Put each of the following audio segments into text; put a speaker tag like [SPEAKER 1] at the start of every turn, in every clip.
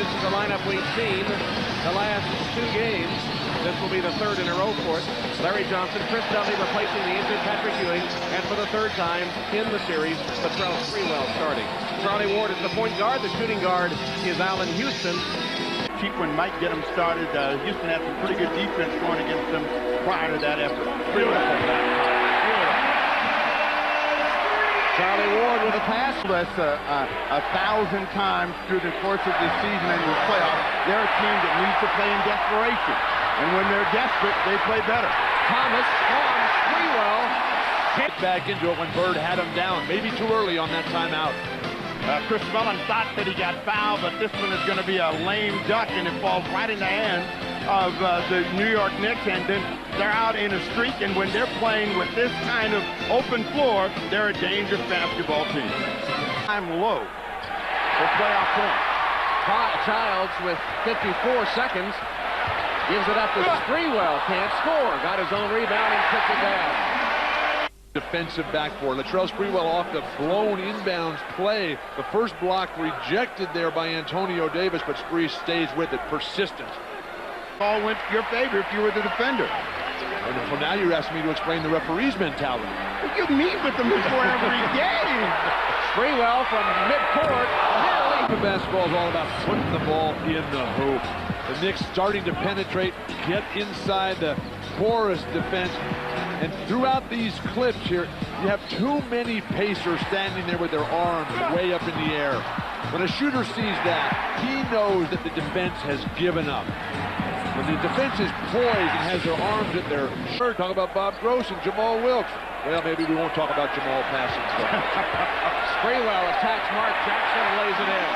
[SPEAKER 1] This is the lineup we've seen the last 2 games. This will be the 3rd in a row for it. Larry Johnson, Chris Dudley replacing the injured Patrick Ewing, and for the 3rd time in the series, Latrell Sprewell starting. Charlie Ward is the point guard. The shooting guard is Allen Houston.
[SPEAKER 2] Cheap one might get them started. Houston had some pretty good defense going against them prior to that effort. Beautiful.
[SPEAKER 1] Charlie Ward with a pass.
[SPEAKER 2] Less 1,000 times through the course of this season and the playoffs. They're a team that needs to play in desperation. And when they're desperate, they play better.
[SPEAKER 1] Thomas on Sprewell.
[SPEAKER 3] Get back into it when Bird had him down. Maybe too early on that timeout.
[SPEAKER 2] Chris Mellon thought that he got fouled, but this one is going to be a lame duck, and it falls right in the hands of the New York Knicks, and then they're out in a streak, and when they're playing with this kind of open floor, they're a dangerous basketball team. I'm low for playoff points.
[SPEAKER 1] Childs with 54 seconds. Gives it up to Sprewell. Can't score. Got his own rebound and puts it down.
[SPEAKER 3] Defensive backboard. Latrell Sprewell off the blown inbounds play. The first block rejected there by Antonio Davis, but Spree stays with it. Persistence.
[SPEAKER 2] All went to your favor if you were the defender.
[SPEAKER 3] And so now you're asking me to explain the referee's mentality.
[SPEAKER 2] You meet with them before every game.
[SPEAKER 1] Sprewell from midcourt.
[SPEAKER 3] The basketball is all about putting the ball in the hoop. The Knicks starting to penetrate, get inside the porous defense. And throughout these clips here, you have too many Pacers standing there with their arms way up in the air. When a shooter sees that, he knows that the defense has given up. When the defense is poised and has their arms at their shirt, talk about Bob Gross and Jamal Wilkes. Well, maybe we won't talk about Jamal passing.
[SPEAKER 1] Sprewell attacks Mark Jackson and lays it in.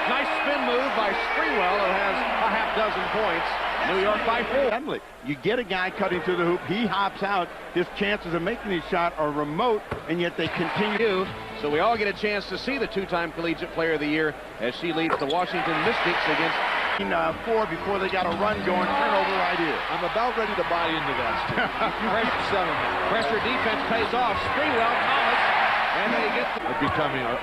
[SPEAKER 1] Nice spin move by Sprewell, who has a half-dozen points. New York by 4.
[SPEAKER 2] You get a guy cutting to the hoop, he hops out, his chances of making his shot are remote, and yet they continue.
[SPEAKER 1] So we all get a chance to see the 2-time Collegiate Player of the Year as she leads the Washington Mystics against
[SPEAKER 2] 4 before they got a run going. Turnover right here.
[SPEAKER 3] I'm about ready to buy into that, Steve.
[SPEAKER 1] Pressure defense pays off. Sprewell, Thomas, and they get
[SPEAKER 3] becoming a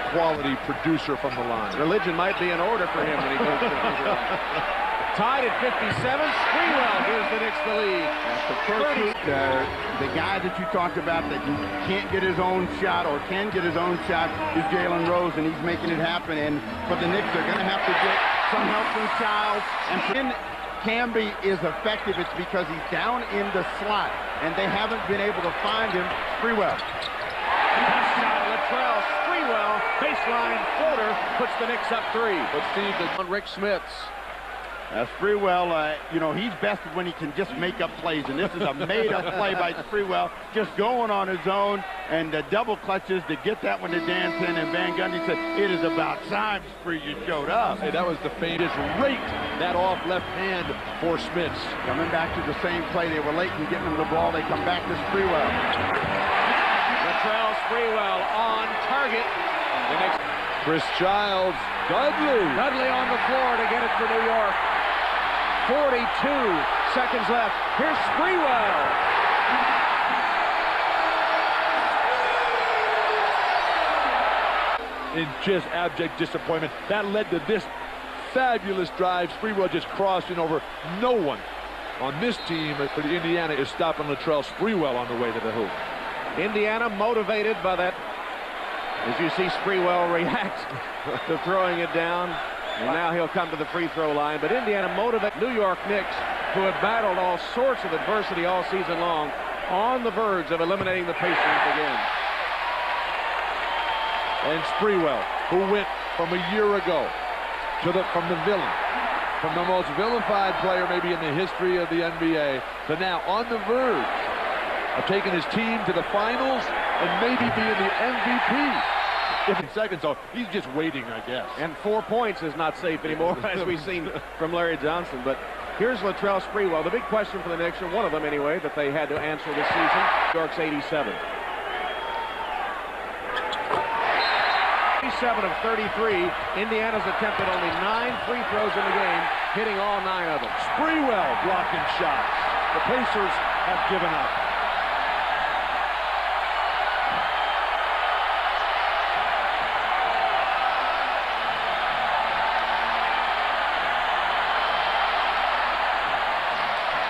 [SPEAKER 3] quality producer from the line.
[SPEAKER 1] Religion might be in order for him when he goes to the Tied at 57, Sprewell gives the Knicks the lead.
[SPEAKER 2] The guy that you talked about that can't get his own shot or can get his own shot is Jalen Rose, and he's making it happen. And for the Knicks, they're going to have to get some help from Childs. And when Camby is effective, it's because he's down in the slot, and they haven't been able to find him. Sprewell.
[SPEAKER 1] Latrell Sprewell, baseline floater, puts the Knicks up 3.
[SPEAKER 3] But Steve,
[SPEAKER 1] on Rick Smith's.
[SPEAKER 2] Sprewell, you know, he's best when he can just make up plays, and this is a made-up play by Sprewell, just going on his own, and double clutches to get that one to Danton, and Van Gundy said, it is about time, Spree, you showed up.
[SPEAKER 3] Hey, that was the famous rake, that off left hand for Smiths.
[SPEAKER 2] Coming back to the same play, they were late in getting him the ball, they come back to Sprewell.
[SPEAKER 1] Latrell Sprewell on target. The next
[SPEAKER 3] Chris Childs, Dudley
[SPEAKER 1] on the floor to get it for New York. 42 seconds left. Here's Sprewell.
[SPEAKER 3] In just abject disappointment. That led to this fabulous drive. Sprewell just crossing over. No one on this team for the Indiana is stopping Latrell Sprewell on the way to the hoop.
[SPEAKER 1] Indiana motivated by that. As you see Sprewell react to throwing it down. And now he'll come to the free throw line. But Indiana motivated New York Knicks, who have battled all sorts of adversity all season long, on the verge of eliminating the Pacers again.
[SPEAKER 3] And Sprewell, who went from a year ago from the villain, from the most vilified player maybe in the history of the NBA, to now on the verge of taking his team to the finals and maybe being the MVP. In seconds, so he's just waiting, I guess.
[SPEAKER 1] And 4 points is not safe anymore, as we've seen from Larry Johnson. But here's Latrell Sprewell. The big question for the Knicks, or one of them anyway, that they had to answer this season. New York's 87. 37 of 33. Indiana's attempted only 9 free throws in the game, hitting all 9 of them.
[SPEAKER 3] Sprewell blocking shots. The Pacers have given up.